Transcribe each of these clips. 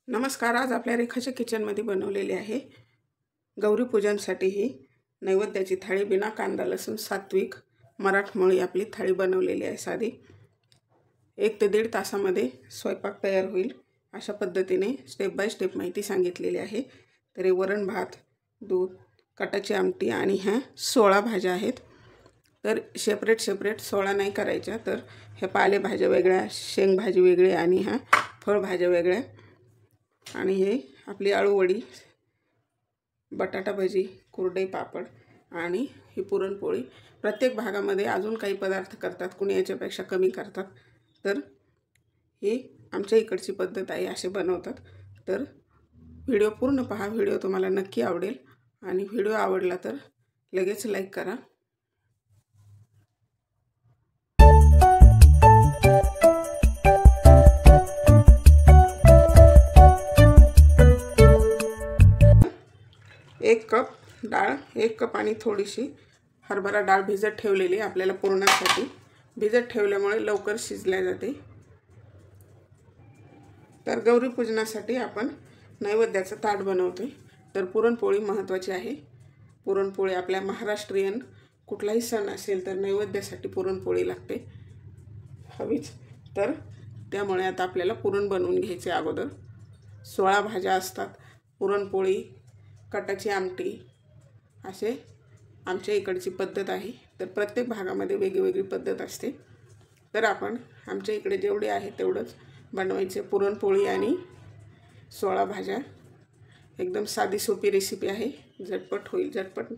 नमस्कार. आज आपल्या रेखाच्या किचनमध्ये बनवलेली आहे गौरीपूजनसाठी ही नैवेद्याची थाळी. बिना कांदा लसूण सात्विक मराठमोळी आपली थाळी बनवलेली आहे. साधी 1 ते 1.5 तासामध्ये स्वयंपाक तयार होईल. अशा पद्धतीने स्टेप बाय स्टेप माहिती सांगितलेली आहे. तर हे वरण भात, दूध, कटाची आमटी आणि ह्या 16 भाज्या आहेत. तर सेपरेट 16 नाही करायच्या. तर ह्या पालेभाज्या वेगळ्या, शेंगभाजी वेगळी आणि ह्या फळभाज्या वेगळ्या. आणि हे आपली आळूवडी, बटाटा भजी, कुरडई पापड आणि ही पुरणपोळी. प्रत्येक भागामध्ये अजून काही पदार्थ करतात, कुणी याच्यापेक्षा कमी करतात. तर ही आमच्या इकडची पद्धत आहे, असे बनवतात. तर व्हिडिओ पूर्ण पहा. व्हिडिओ तुम्हाला नक्की आवडेल आणि व्हिडिओ आवडला तर लगेच लाईक करा. एक कप डाळ, 1 कप आणि थोडीशी हरभरा डाळ भिजत ठेवलेली आपल्याला पुरणासाठी. भिजत ठेवल्यामुळे लवकर शिजल्या जाते. तर गौरी पूजनासाठी आपण नैवेद्याचं ताट बनवतोय. तर पुरणपोळी महत्त्वाची आहे. पुरणपोळी आपल्या महाराष्ट्रीयन कुठलाही सण असेल तर नैवेद्यासाठी पुरणपोळी लागते, हवीच. तर त्यामुळे आता आपल्याला पुरण बनवून घ्यायचे. अगोदर 16 भाज्या असतात. पुरणपोळी, कटाची आमटी, असे आमच्या इकडची पद्धत आहे. तर प्रत्येक भागामध्ये वेगवेगळी पद्धत असते. तर आपण आमच्या इकडे जेवढे आहे तेवढंच बनवायचे. पुरणपोळी आणि 16 भाज्या. एकदम साधी सोपी रेसिपी आहे. झटपट होईल. झटपट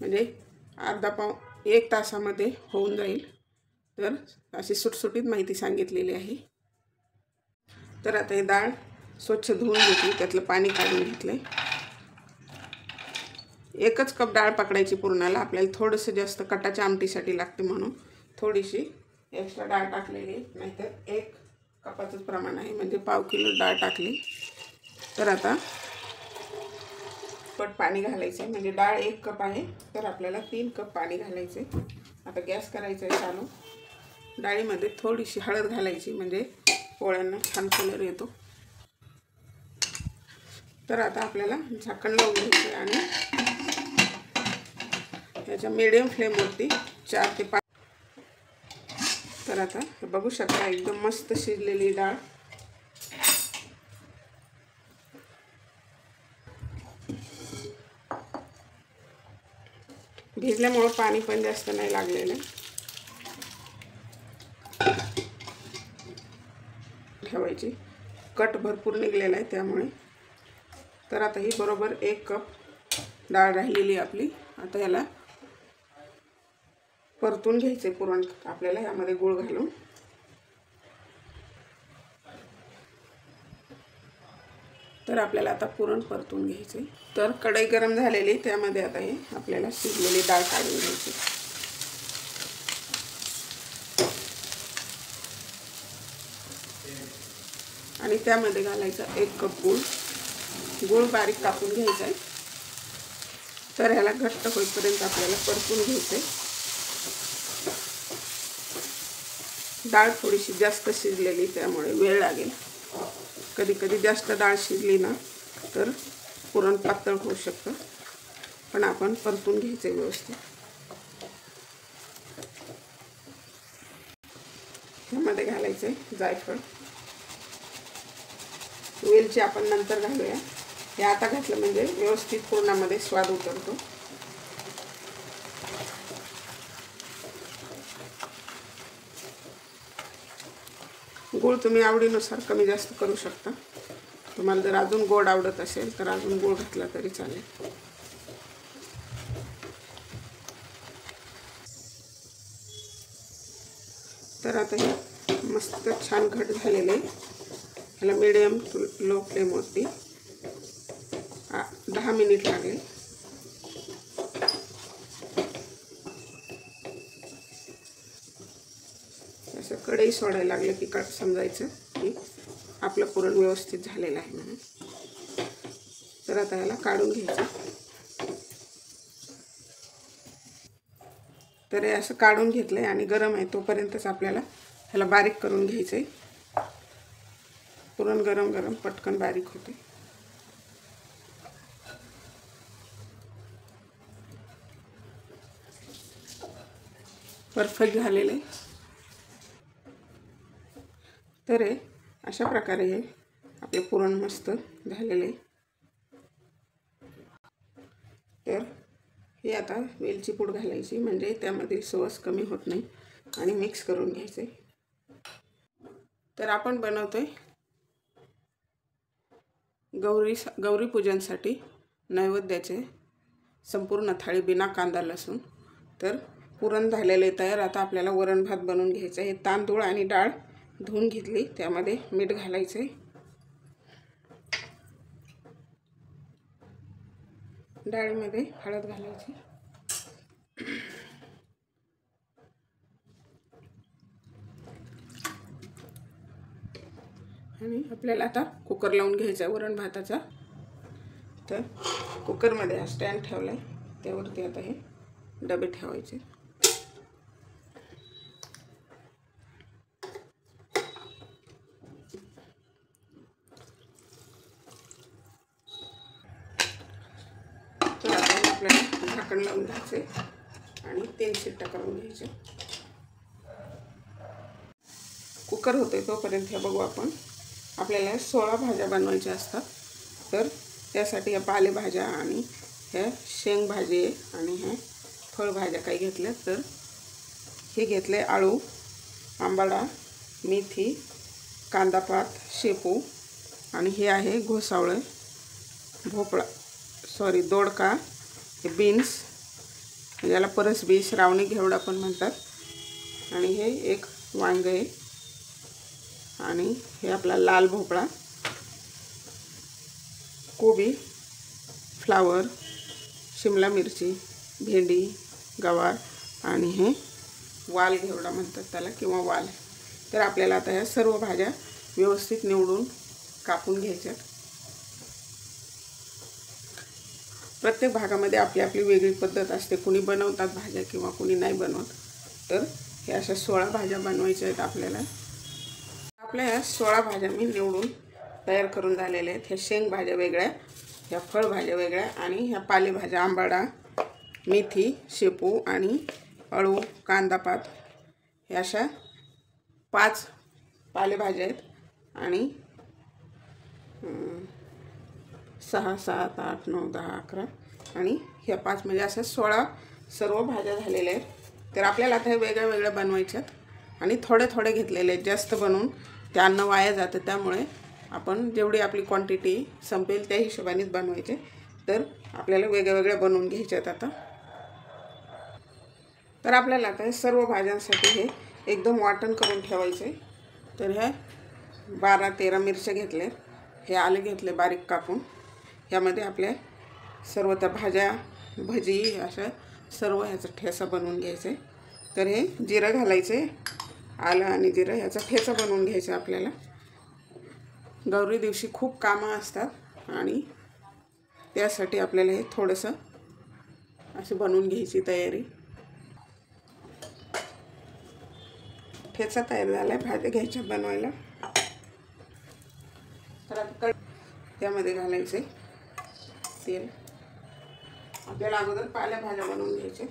म्हणजे अर्धा 1 तासामध्ये होऊन जाईल. तर अशी सुटसुटीत माहिती सांगितलेली आहे. तर आता ही डाळ स्वच्छ धुवून घेतली, त्यातलं पाणी काढून घेतलं. 1च कप डाळ पकडायची पुरणाला. आपल्याला थोडंसं जास्त कटाच्या आमटीसाठी लागते म्हणून थोडीशी एक्स्ट्रा डाळ टाकलेली, नाहीतर 1 कपाचंच प्रमाण आहे, म्हणजे पाव किलो डाळ टाकली. तर आता पट पाणी घालायचं आहे. म्हणजे डाळ 1 कप आहे तर आपल्याला 3 कप पाणी घालायचं आहे. आता गॅस करायचा आहे चालू. डाळीमध्ये थोडीशी हळद घालायची, म्हणजे पोळ्यांना छान कलर येतो. तर आता आपल्याला झाकण लावून घ्यायचं आणि याच्या मीडियम फ्लेमवरती 4 ते 5. तर आता बघू शकता एकदम मस्त शिजलेली डाळ. भिजल्यामुळे पाणी पण जास्त नाही लागलेलं. ठेवायची. कट भरपूर निघलेला आहे त्यामुळे. तर आता ही बरोबर 1 कप डाळ राहिलेली आपली. आता याला परतून घ्यायचे पुरण आपल्याला यामध्ये गूळ घालून. तर आपल्याला आता पुरण परतून घ्यायचे. तर कढई गरम झालेली, त्यामध्ये आता हे आपल्याला शिजलेली डाळ काढून घ्यायची. आणि त्यामध्ये घालायचा 1 कप गूळ. गूळ बारीक कापून घ्यायचा आहे. तर ह्याला घट्ट होईपर्यंत आपल्याला परतून घ्यायचं आहे. डाळ थोडीशी जास्त शिजलेली, त्यामुळे वेळ लागेल. कधी कधी जास्त डाळ शिजली ना तर पुरण पातळ होऊ शकतं, पण आपण परतून घ्यायचं व्यवस्थित. ह्यामध्ये घालायचं आहे जायफळ. वेलची आपण नंतर घालूया. हे आता घातलं म्हणजे व्यवस्थित पुरणामध्ये स्वाद उतरतो. गूळ तुम्ही आवडीनुसार कमी जास्त करू शकता. तुम्हाला जर अजून गोड आवडत असेल तर अजून गूळ घातला तरी चालेल. तर आता हे मस्त छान घट झालेले. ह्याला मीडियम टू लो फ्लेमवरती 10 मिनिट लागेल. असं कढई सोडायला लागलं की समजायचं की आपलं पुरण व्यवस्थित झालेलं आहे म्हणून. तर आता ह्याला काढून घ्यायचं. तर हे असं काढून घेतलंय आणि गरम आहे तोपर्यंतच आपल्याला ह्याला बारीक करून घ्यायचं आहे. पुरण गरम गरम पटकन बारीक होते। परफेक्ट झालेले। तर हे अशा प्रकारे हे आपले पुरण मस्त झालेले। तर हे आता वेलची पूड घालायची, म्हणजे त्यामध्ये सुवास कमी होत नाही, आणि मिक्स करून घ्यायचे। तर आपण बनवतोय गौरी पूजनसाठी नैवेद्याचे संपूर्ण थाळी बिना कांदा लसूण। तर पुरण झालेले तयार। आता आपल्याला वरण भात बनवून घ्यायचा आहे। तांदूळ आणि डाळ धुवून घेतली, त्यामध्ये मीठ घालायचे, डाळीमध्ये हळद घालायची, आणि आपल्याला आता कुकर लावून घ्यायचा वरण भाताचा। तर कुकरमध्ये हा स्टँड ठेवलाय, त्यावरती आता हे डबे ठेवायचे। तर आता आपल्याला झाकण लावून घ्यायचे आणि 3 शिट्ट्या करून घ्यायचे। कुकर होते तोपर्यंत हे बघू आपण, आपल्याला 16 भाज्या बनवायच्या असतात। तर त्यासाठी या पालेभाज्या आणि ह्या शेंगभाजी आणि ह्या फळभाज्या काही घेतल्या। तर हे घेतले आळू, आंबाडा, मेथी, कांदापात, शेपू, आणि हे आहे घोसावळे, भोपळा दोडका, हे बीन्स, याला परसबी, श्रावणी घेवडा पण म्हणतात, आणि हे एक वांग आहे, आणि हे आपला लाल भोपळा, कोबी, फ्लावर, शिमला मिरची, भेंडी, गवार, आणि हे वाल घेवडा म्हणतात त्याला, किंवा वाल। तर आपल्याला आता ह्या सर्व भाज्या व्यवस्थित निवडून कापून घ्यायच्यात। प्रत्येक भागामध्ये आपली आपली वेगळी पद्धत असते, कुणी बनवतात भाज्या किंवा कुणी नाही बनवत। तर हे अशा 16 भाज्या बनवायच्या आहेत आपल्याला। आपल्या ह्या 16 भाज्या मी निवडून तयार करून झालेल्या आहेत। ह्या शेंगभाज्या वेगळ्या, ह्या फळभाज्या वेगळ्या, आणि ह्या पालेभाज्या आंबाडा, मेथी, शेपू आणि अळू, कांदापात, ह्या अशा 5 पालेभाज्या आहेत, आणि 6, 7, 8, 9, 10, 11, आणि ह्या 5 म्हणजे अशा 16 सर्व भाज्या झालेल्या आहेत। तर आपल्याला आता हे वेगळ्या वेगळ्या बनवायच्यात, आणि थोडे थोडे घेतलेले आहेत, जास्त बनवून ते अन्न वाया जातं, त्यामुळे आपण जेवढी आपली क्वांटिटी संपेल त्या हिशोबानेच बनवायचे। तर आपल्याला वेगळ्या वेगळ्या बनवून घ्यायच्यात आता। तर आपल्याला आता हे सर्व भाज्यांसाठी हे एकदम वाटण करून ठेवायचे। तर ह्या 12-13 मिरच्या घेतल्या, हे आले घेतले बारीक कापून, यामध्ये आपल्या सर्व त्या भाज्या, भजी, अशा सर्व ह्याचा ठेचा बनवून घ्यायचे। तर हे जिरं घालायचे, आलं आणि जिरं ह्याचा ठेचा बनवून घ्यायचा आपल्याला। गौरी दिवशी खूप कामं असतात, आणि त्यासाठी आपल्याला हे थोडंसं असं बनवून घ्यायची तयारी। ठेचा तयार झाला आहे, भाज्या घ्यायच्या बनवायला। तर आता त्यामध्ये घालायचे तेल। आपल्याला अगोदर पालेभाज्या बनवून घ्यायचे।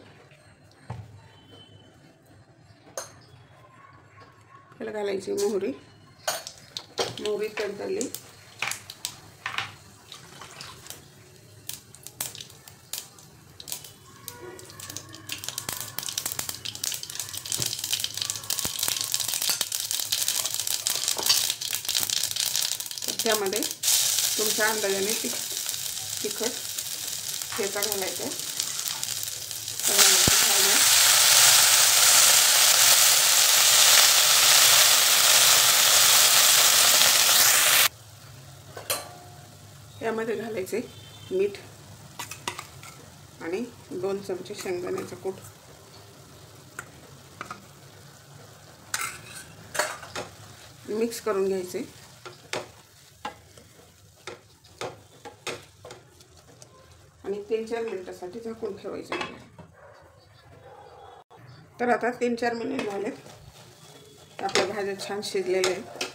त्याला घालायची मोहरी, तडतडली, त्यामध्ये तुमच्या अंदाजाने तिखट ठेचा घालायचा, यामध्ये घालायचे मीठ, आणि 2 चमचे शेंगदाण्याचा कूट, मिक्स करून घ्यायचे, आणि 3-4 मिनिटांसाठी झाकून ठेवायचे। तर आता 3-4 मिनिट झालेत, आपल्या भाज्या छान शिजलेल्या आहेत।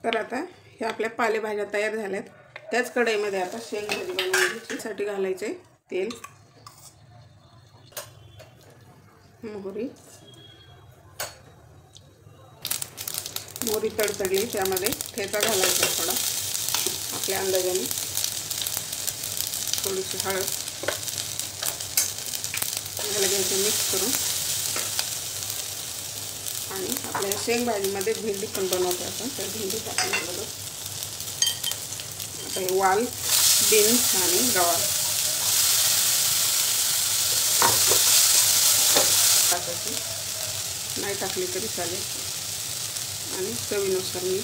तर आता हे आपल्या पालेभाज्या तयार झाल्यात. त्याच कढईमध्ये आता शेंगभाजी बनवण्यासाठी घालायचे तेल, मोहरी तडतडली त्यामध्ये ठेचा घालायचा थोडा आपल्या अंदाजाने, थोडीशी हळद घ्यायची मिक्स करून. आणि आपल्या शेंगभाजीमध्ये भेंडी पण बनवतो आपण, तर भेंडी टाकण्याबरोबर आता हे वाल, बीन्स आणि गवार टाकायची, नाही टाकली तरी चालेल. आणि चवीनुसार मीठ.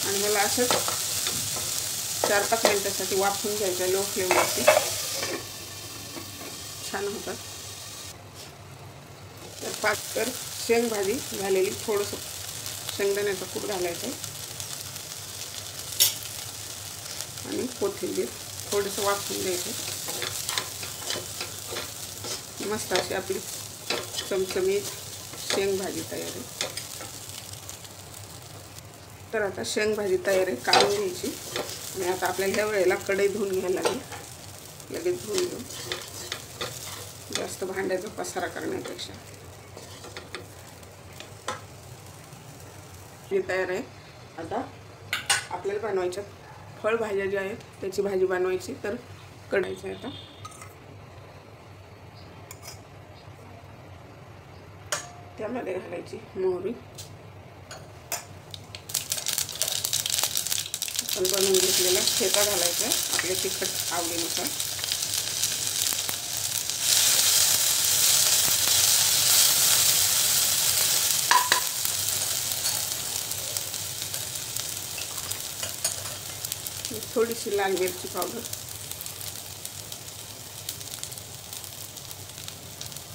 आणि मला असंच 4-5 मिनिटासाठी वाफवून घ्यायचं लो फ्लेमवरती, छान होतात. तर शेंगभाजी झालेली, थोडंसं शेंगदाण्याचा कूट घालायचं आणि कोथिंबीर थोडंसं वाफवून द्यायचं. मस्त अशी आपली चमचमीत शेंगभाजी तयार आहे. तर आता शेंगभाजी तयार आहे, काढून घ्यायची. आणि आता आपल्याला ह्या वेळेला कढई धुवून घ्यायला लागेल. लगेच धुवून घेऊ, जास्त भांड्याचा पसारा करण्यापेक्षा. हे तयार आहे. आता आपल्याला बनवायच्या फळभाज्या ज्या आहेत त्याची भाजी बनवायची. तर कढायचं आहे आता. त्यामध्ये घालायची मोहरी, आपण बनवून घेतलेला ठेचा घालायचा आपल्या तिखट आवडीनुसार. थोडीशी लाल मिरची पावडर,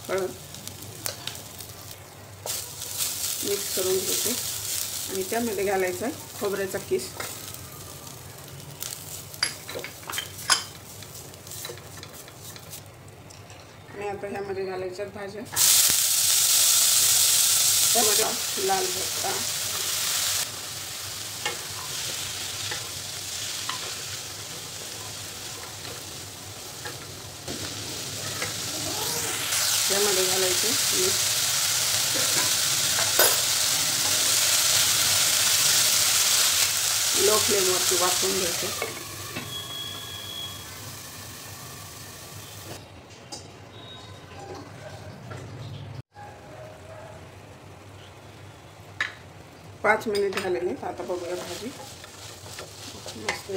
हळद मिक्स करून घ्यायचे. आणि त्यामध्ये घालायचा खोबऱ्याचा किस. आणि आता ह्यामध्ये घालायच्या भाज्या. त्यामध्ये लाल भरता, त्यामध्ये घालायचे मीठ, लो फ्लेमवरती वाफवून घ्यायचं. पाच मिनिट झालेले. आता बघूया भाजी मस्त.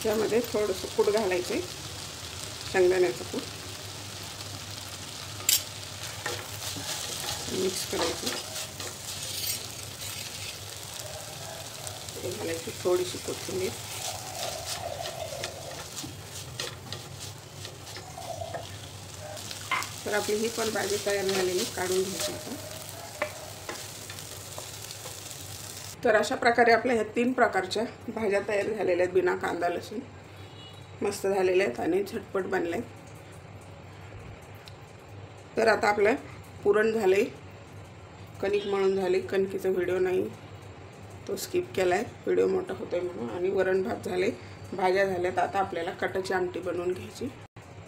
त्यामध्ये थोडंसं कूट घालायचे, शेंगदाण्याचं कूट मिक्स करायचं. ते घालायची थोडीशी कोथिंबीर. तर आपली ही पण भाजी तयार झालेली, काढून घ्यायची आता. तर अशा प्रकारे आपल्या ह्या 3 प्रकारच्या भाज्या तयार झालेल्या आहेत, बिना कांदा लसूण. मस्त झालेल्या आहेत आणि झटपट बनल्या आहेत. तर आता आपलं पुरण झाले, कणिक मळून झाली. कणकीचा व्हिडिओ नाही, तो स्किप केला आहे, व्हिडिओ मोठा होतोय म्हणून. आणि वरण भात झाले, भाज्या झाल्यात. आता आपल्याला कटाची आमटी बनवून घ्यायची.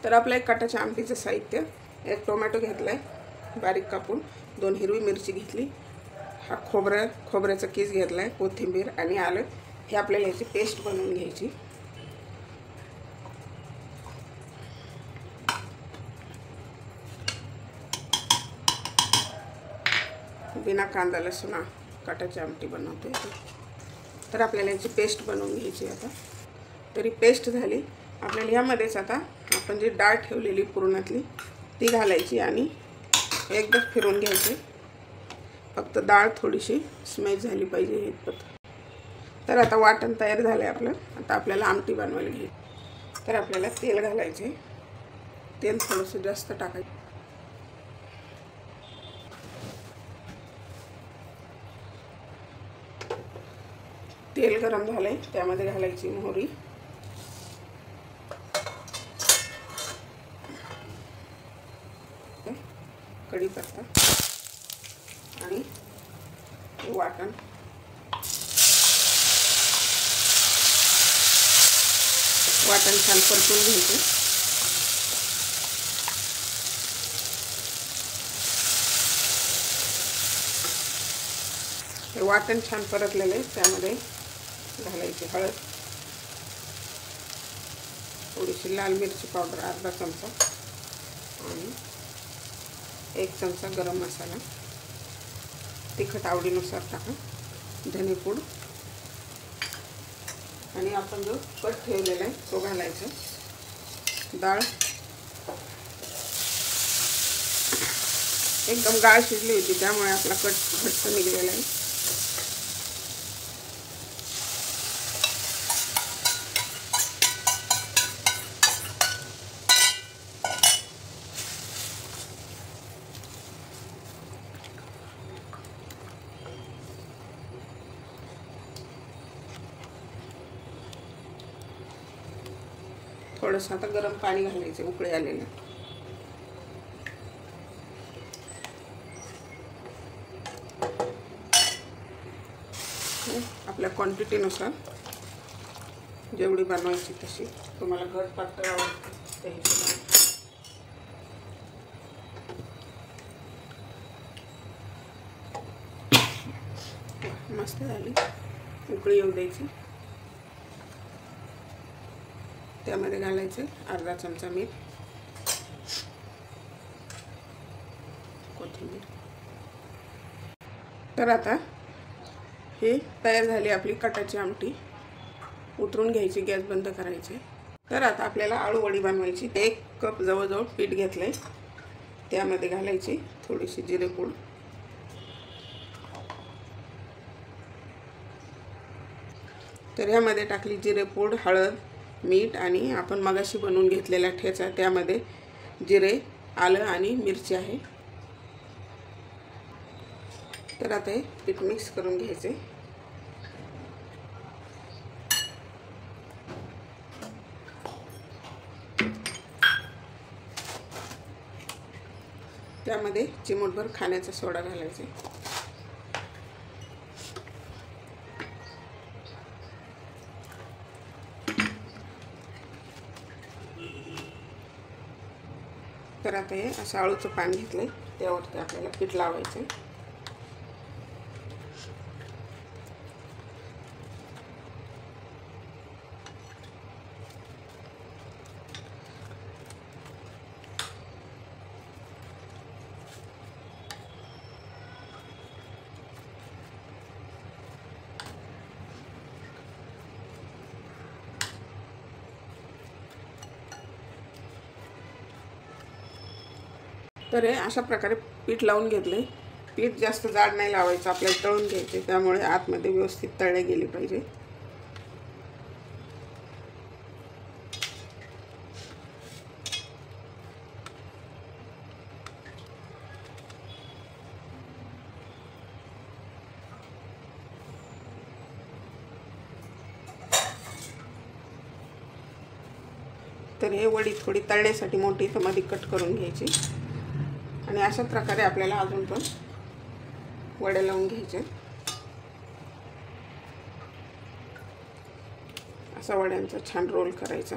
तर आपल्या एक कटाच्या आमटीचं साहित्य: 1 टोमॅटो घेतला आहे बारीक कापून, 2 हिरवी मिरची घेतली, हा खोबऱ्याचा किस घेतला आहे, कोथिंबीर आणि आलं. हे आपल्याला याची पेस्ट बनवून घ्यायची. बिना कांदा लसूण कटाची आमटी बनवते. तर आपल्याला याची पेस्ट बनवून घ्यायची आता. तरी पेस्ट झाली. आपल्याला ह्यामध्येच आता आपण जी डाळ ठेवलेली पुरणातली ती घालायची आणि एकदाच फिरवून घ्यायची. फक्त डाळ थोडीशी स्मॅश झाली पाहिजे इतपत. तर आता वाटण तयार झालं आहे आपलं. आता आपल्याला आमटी बनवायला घ्यायची. तर आपल्याला तेल घालायचे. तेल थोडंसं जास्त टाकायचं. तेल गरम झालं आहे, त्यामध्ये घालायची मोहरी, कढीपत्ता आणि वाटण छान परतून घ्यायचे. हे वाटण छान परतलेलं आहे. त्यामध्ये घालायची हळद, थोडीशी लाल मिरची पावडर अर्धा चमचा आणि 1 चमचा गरम मसाला. तिखट आवडीनुसार टाका. धनेपूड आणि आपण जो कट ठेवलेला आहे तो घालायचा. डाळ एकदम गाळ शिजली होती त्यामुळे आपला कट घट्ट निघलेला आहे. थोडंसं आता गरम पाणी घालायचे उकळी आलेलं. आपल्या क्वांटिटीनुसार जेवढी बनवायची तशी. तुम्हाला घट पातळ आवडते त्या हिशोबाने. मस्त झाली. उकळी येऊ द्यायची. त्यामध्ये घालायचे अर्धा चमचा मीठ, कोथिंबीर. तर आता हे तयार झाली आपली कटाची आमटी. उतरून घ्यायची, गॅस बंद करायचे. तर आता आपल्याला आळू वडी बनवायची. 1 कप जवळजवळ पीठ घेतलंय. त्यामध्ये घालायची थोडीशी जिरेपूड, तर ह्यामध्ये टाकली जिरेपूड, हळद, मीठ आणि आपण मगाशी बनवून घेतलेला ठेचा. त्यामध्ये जिरे, आलं आणि मिरची आहे. तर आता हे पीठ मिक्स करून घ्यायचे. त्यामध्ये चिमूटभर खाण्याचा सोडा घालायचा. तर आता हे असं आळूचं पान घेतलंय त्यावरती आपल्याला पीठ लावायचं. तर हे अशा प्रकारे पीठ लावून घेतले. पीठ जास्त जाड नाही लावायचं, आपल्याला तळून घ्यायचे. त्यामुळे आतमध्ये व्यवस्थित तळले गेले पाहिजे. तर हे वडी थोडी तळण्यासाठी मोठी तर मध्ये कट करून घ्यायची. आणि अशा प्रकारे आपल्याला अजून पण वड्या लावून घ्यायचे. असा वड्यांचा छान रोल करायचा.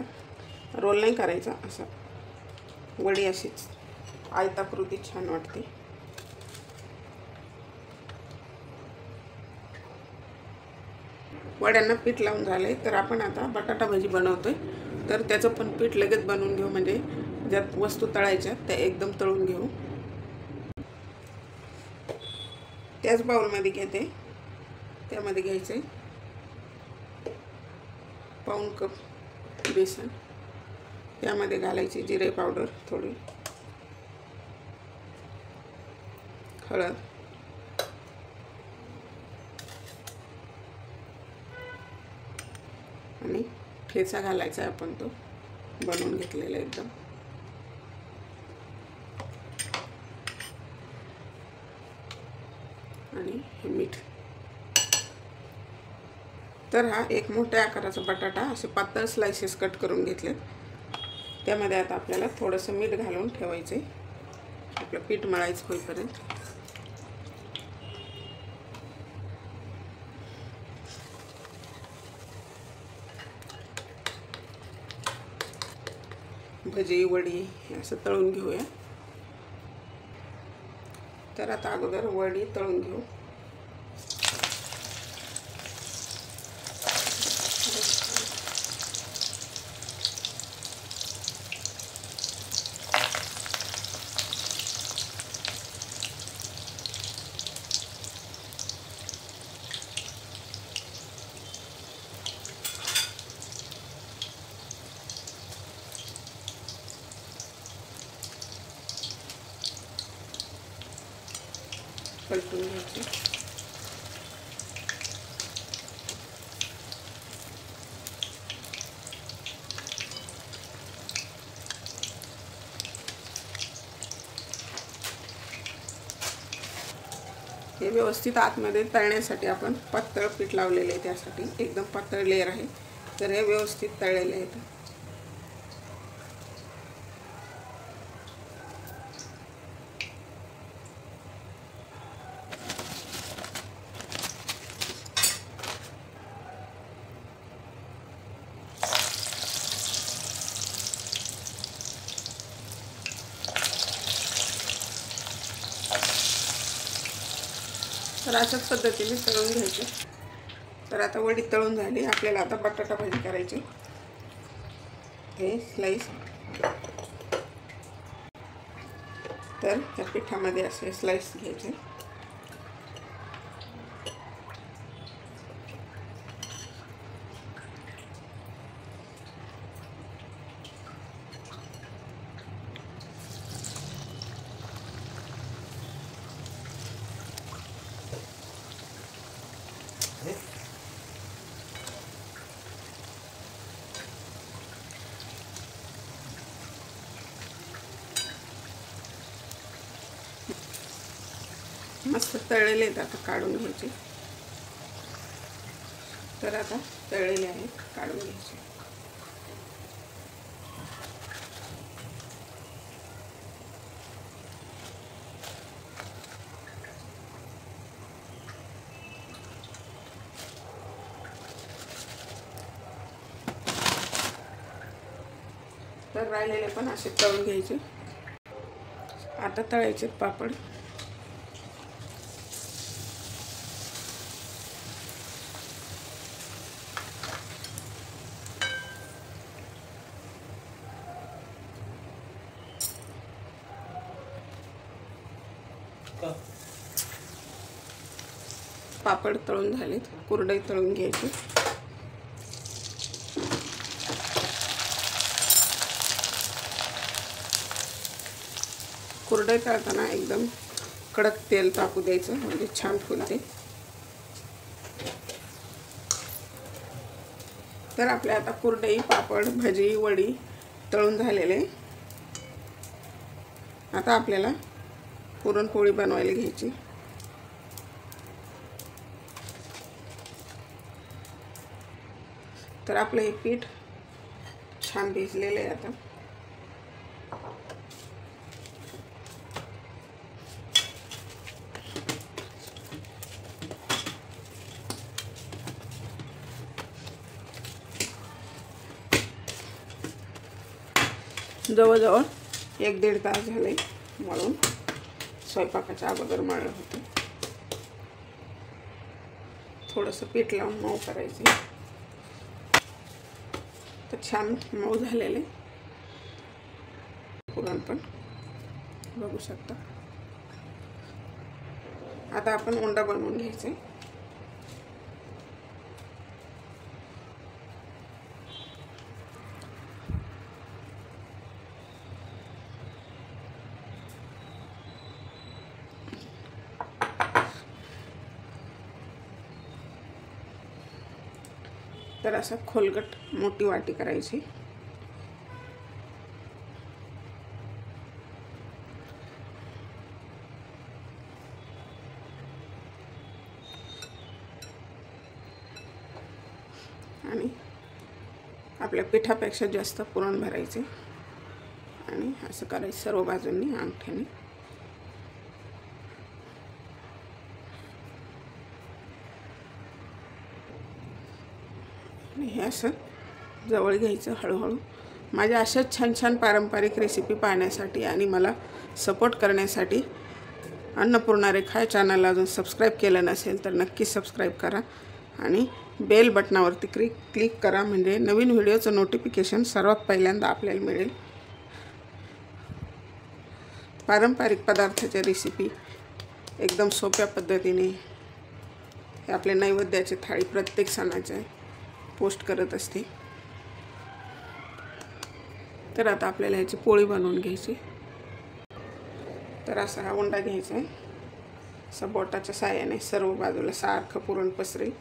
रोल नाही करायचा, असा वडी अशीच आयताकृती छान वाटते. वड्यांना पीठ लावून झाले. तर आपण आता बटाटा भाजी बनवतोय. तर त्याचं पण पीठ लगेच बनवून घेऊ, म्हणजे ज्यात वस्तू तळायच्या त्या एकदम तळून घेऊ. त्याच बाउलमध्ये घेते. त्यामध्ये घ्यायचे पाऊण कप बेसन. त्यामध्ये घालायची जिरे पावडर थोडी, हळद, आणि ठेचा घालायचा आहे आपण तो बनवून घेतलेला एकदम. आणि हे मीठ. तर हा एक मोठ्या आकाराचा बटाटा असे पातळ स्लाइसेस कट करून घेतलेत. त्यामध्ये आता आपल्याला थोडंसं मीठ घालून ठेवायचे. आपलं पीठ मळायचं होईपर्यंत भजी वडी असं तळून घेऊया। तर आता अगोदर वडी तळून घेऊ। पलटून घ्यायची। हे व्यवस्थित आतमध्ये तळण्यासाठी आपण पातळ पीठ लावलेले आहे, त्यासाठी एकदम पातळ लेयर आहे। तर हे व्यवस्थित तळलेले आहेत। तर अशाच पद्धतीने तळून घ्यायचे। तर आता वडी तळून झाली, आपल्याला आता बटाटा भाजी करायची। हे स्लाइस तर त्या पिठामध्ये असे स्लाइस घ्यायचे। मस्त तळलेले आहेत, आता काढून घ्यायचे। तर आता तळलेले आहेत, काढून घ्यायचे। तर राहिलेले पण असे तळून घ्यायचे। आता तळायचे पापड। पापड तळून झालेत, कुरडई तळून घ्यायची। कुरडई तळताना एकदम कडक तेल टाकू द्यायचं, म्हणजे छान फुलते। तर आपल्या आता कुरडई, पापड, भजी, वडी तळून झालेले। आता आपल्याला पुरणपोळी बनवायला घ्यायची। तर आपलं हे पीठ छान भिजलेलं आहे। आता जवळजवळ 1-1.5 तास झाले मळून, स्वयंपाकाच्या अगोदर मळलं होतं। थोडंसं पीठ लावून मऊ करायचे। तर छान मऊ झालेले पुरण पण बघू शकता। आता आपण उंडा बनवून घ्यायचे। तर असं खोलगट मोठी वाटी करायची। आणि आपल्या पिठापेक्षा जास्त पुरण भरायचे आणि असं करायचं सर्व बाजूंनी अंगठ्याने। हे असं जवळ घ्यायचं हळूहळू. माझ्या अशाच छान छान पारंपरिक रेसिपी पाहण्यासाठी आणि मला सपोर्ट करण्यासाठी अन्नपूर्णा रेखा चॅनलला अजून सबस्क्राईब केलं नसेल तर नक्की सबस्क्राईब करा आणि बेल बटनावरती क्लिक करा, म्हणजे नवीन व्हिडिओचं नोटिफिकेशन सर्वात पहिल्यांदा आपल्याला मिळेल. पारंपरिक पदार्थाच्या रेसिपी एकदम सोप्या पद्धतीने हे आपले नैवेद्याची थाळी प्रत्येक सणाचे पोस्ट करत असते. तर आता आपल्याला ह्याची पोळी बनवून घ्यायची. तर असा हा उंडा घ्यायचा आहे. असा बोटाच्या साहाय्याने सर्व बाजूला सारखं पुरण पसरेल.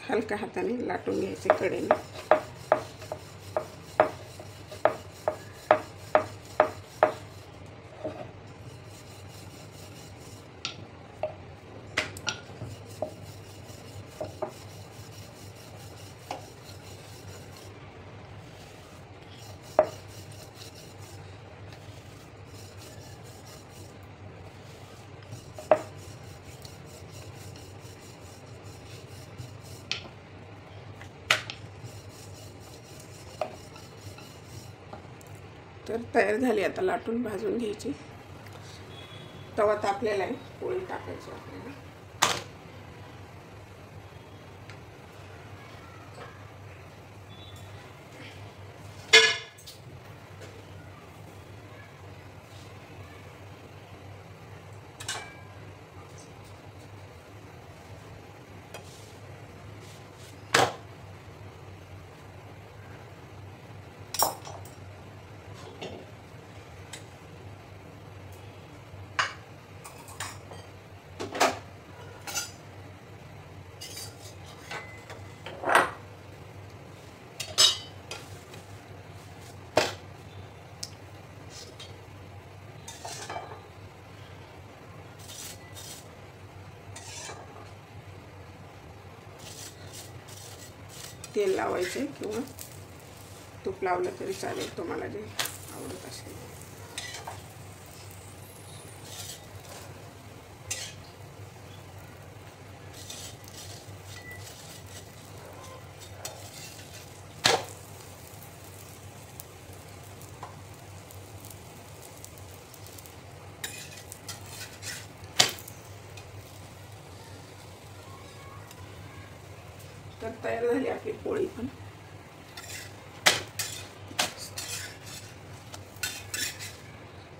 हलक्या हाताने लाटून घ्यायचे कडेने. तर तयार झाली. आता लाटून भाजून घ्यायची. तवा तापलेला आहे, पोळी टाकायची आपल्याला. तेल लावायचे किंवा तूप लावलं तरी चालेल, तुम्हाला जे आवडत असेल. तर तयार झाली आपली पोळी पण.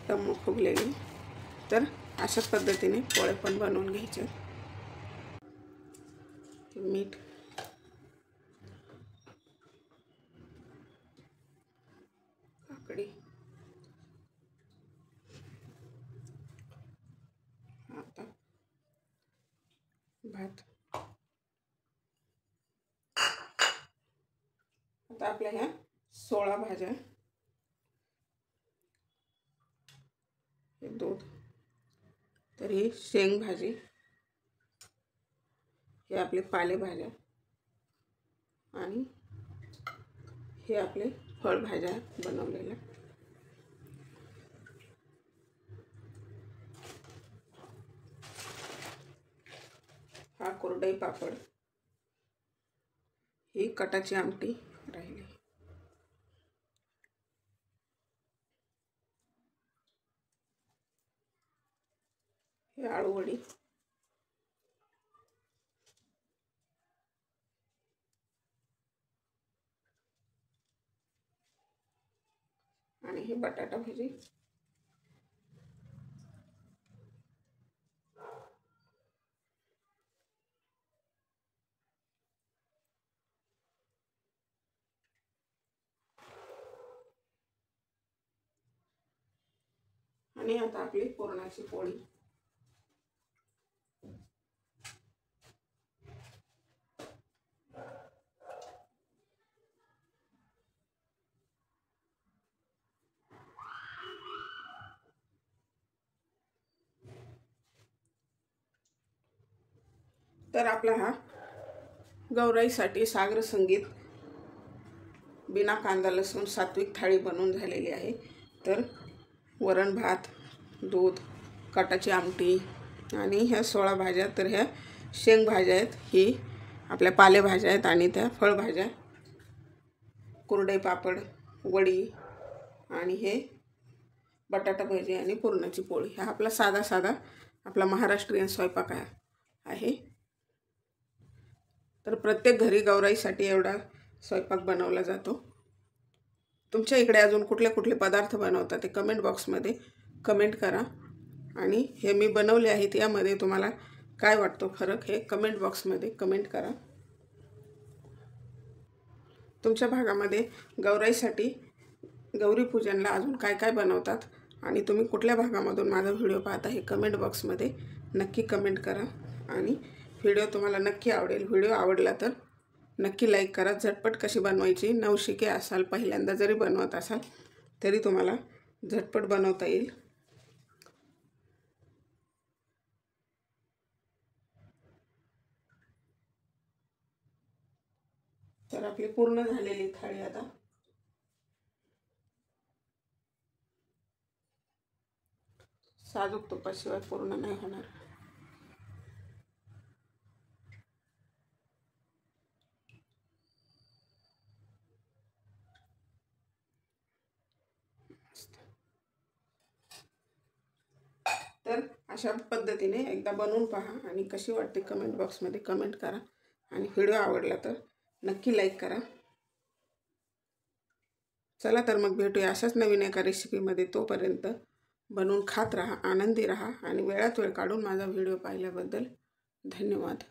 टम्म फुगलेली. तर अशाच पद्धतीने पोळे पण बनवून घ्यायचे. मीठ, काकडी, आता भात. आता आपल्या ह्या 16 भाज्या, दूध, तर ही शेंग भाजी, हे आपले पालेभाज्या आणि हे आपले फळभाज्या बनवलेल्या. हा कुरडई पापड, ही कटाची आमटी राहिली. हे आळूवडी, आणि हे बटाटा भाजी. आणि आता आपली पुरणाची पोळी. तर आपला हा गौराईसाठी सागर संगीत बिना कांदा लसूण सात्विक थाळी बनवून झालेली आहे। तर वरण भात, दूध, कटाची आमटी आणि ह्या 16 भाज्या, तर ह्या शेंगभाज्या आहेत, ही आपल्या पालेभाज्या आहेत आणि त्या फळभाज्या, कुरडई पापड, वडी आणि हे बटाटा भजी आणि पुरणाची पोळी। हा आपला साधा आपला महाराष्ट्रीयन स्वयंपाक आहे। तर प्रत्येक घरी गौराईसाठी एवढा स्वयंपाक बनवला जातो। तुमच्या इकडे अजून कुठले पदार्थ बनवतात ते कमेंट बॉक्समध्ये कमेंट करा आणि हे मी बनवले आहेत यामध्ये तुम्हाला काय वाटतो फरक हे कमेंट बॉक्समध्ये कमेंट करा। तुमच्या भागामध्ये गौराईसाठी गौरी पूजनला अजून काय बनवतात आणि तुम्ही कुठल्या भागामधून माझा व्हिडिओ पाहता हे कमेंट बॉक्समध्ये नक्की कमेंट करा आणि व्हिडिओ तुम्हाला नक्की आवडेल। व्हिडिओ आवडला तर नक्की लाईक करा। झटपट कशी बनवायची नवशिके असाल, पहिल्यांदा जरी बनवत असाल तरी तुम्हाला झटपट बनवता येईल। तर आपली पूर्ण झालेली थाळी आता साजूक तुपाशिवाय पूर्ण नाही होणार। तर अशा पद्धतीने एकदा बनवून पहा आणि कशी वाटते कमेंट बॉक्समध्ये कमेंट करा आणि व्हिडिओ आवडला तर नक्की लाईक करा। चला तर मग भेटूया अशाच नवीन एका रेसिपीमध्ये। तोपर्यंत बनवून खात राहा, आनंदी राहा आणि वेळात वेळ काढून माझा व्हिडिओ पाहिल्याबद्दल धन्यवाद।